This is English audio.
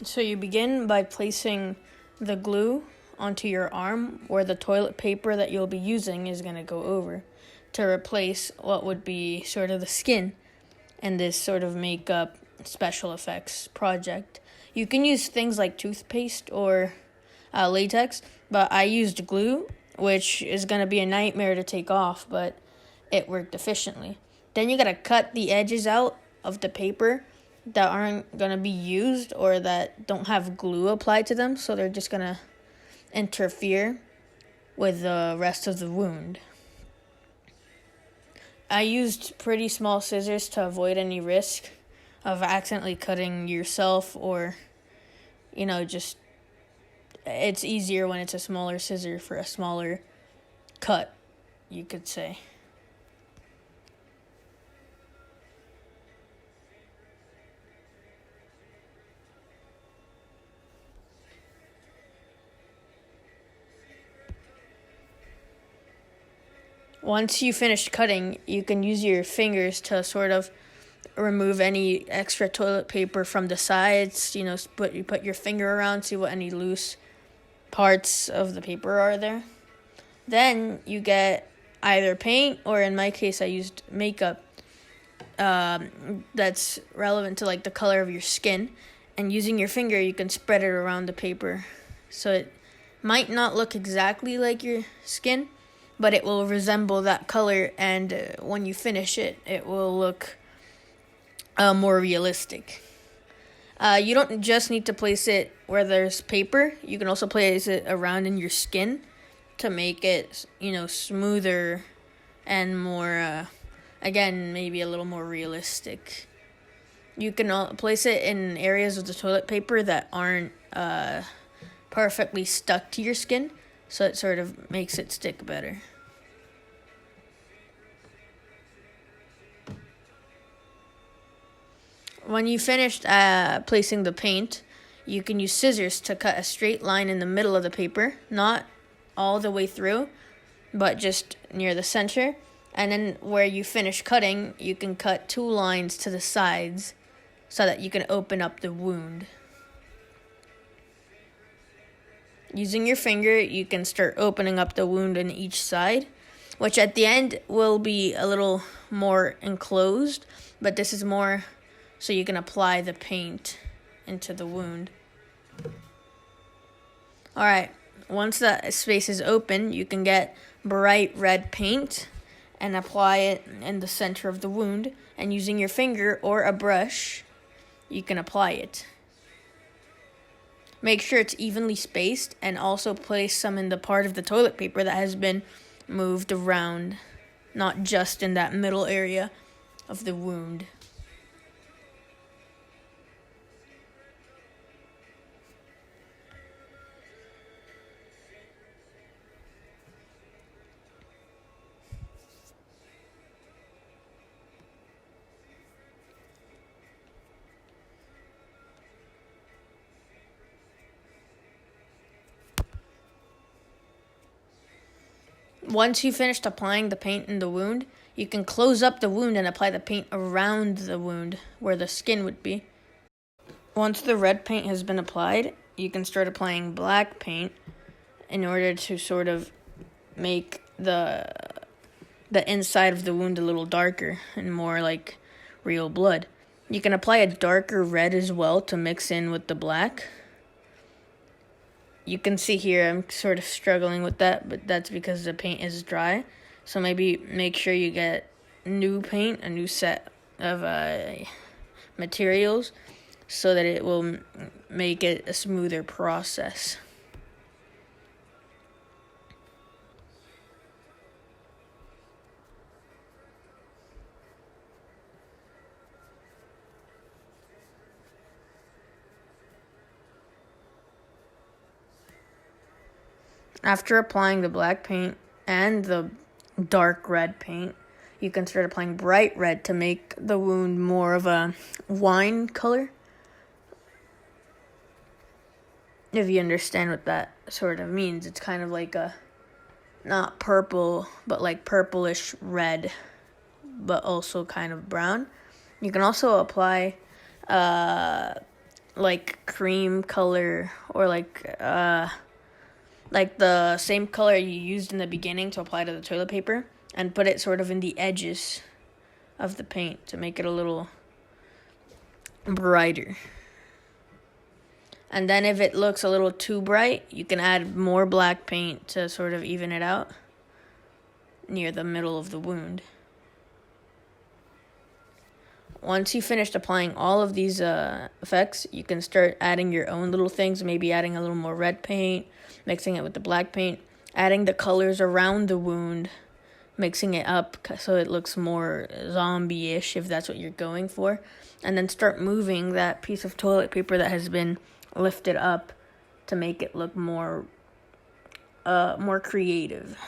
So you begin by placing the glue onto your arm where the toilet paper that you'll be using is going to go over to replace what would be sort of the skin in this sort of makeup special effects project. You can use things like toothpaste or latex, but I used glue, which is going to be a nightmare to take off, but it worked efficiently. Then you got to cut the edges out of the paper that aren't going to be used or that don't have glue applied to them, so they're just going to interfere with the rest of the wound. I used pretty small scissors to avoid any risk of accidentally cutting yourself or, just it's easier when it's a smaller scissor for a smaller cut, you could say. Once you finish cutting, you can use your fingers to sort of remove any extra toilet paper from the sides. You put your finger around, see what any loose parts of the paper are there. Then you get either paint, or in my case, I used makeup that's relevant to like the color of your skin. And using your finger, you can spread it around the paper. So it might not look exactly like your skin, but it will resemble that color, and when you finish it, it will look more realistic. You don't just need to place it where there's paper. You can also place it around in your skin to make it, smoother and more, again, maybe a little more realistic. You can place it in areas of the toilet paper that aren't perfectly stuck to your skin, so it sort of makes it stick better. When you finished placing the paint, you can use scissors to cut a straight line in the middle of the paper, not all the way through, but just near the center. And then where you finish cutting, you can cut 2 lines to the sides so that you can open up the wound. Using your finger, you can start opening up the wound on each side, which at the end will be a little more enclosed, but this is more so you can apply the paint into the wound. Alright, once that space is open, you can get bright red paint and apply it in the center of the wound, and using your finger or a brush, you can apply it. Make sure it's evenly spaced, and also place some in the part of the toilet paper that has been moved around, not just in that middle area of the wound. Once you finished applying the paint in the wound, you can close up the wound and apply the paint around the wound where the skin would be. Once the red paint has been applied, you can start applying black paint in order to sort of make the inside of the wound a little darker and more like real blood. You can apply a darker red as well to mix in with the black. You can see here I'm sort of struggling with that, but that's because the paint is dry. So maybe make sure you get new paint, a new set of materials, so that it will make it a smoother process. After applying the black paint and the dark red paint, you can start applying bright red to make the wound more of a wine color. If you understand what that sort of means, it's kind of like a, not purple, but like purplish red, but also kind of brown. You can also apply like cream color or like the same color you used in the beginning to apply to the toilet paper, and put it sort of in the edges of the paint to make it a little brighter. And then if it looks a little too bright, you can add more black paint to sort of even it out near the middle of the wound. Once you finished applying all of these effects, you can start adding your own little things, maybe adding a little more red paint, mixing it with the black paint, adding the colors around the wound, mixing it up so it looks more zombie-ish if that's what you're going for, and then start moving that piece of toilet paper that has been lifted up to make it look more creative.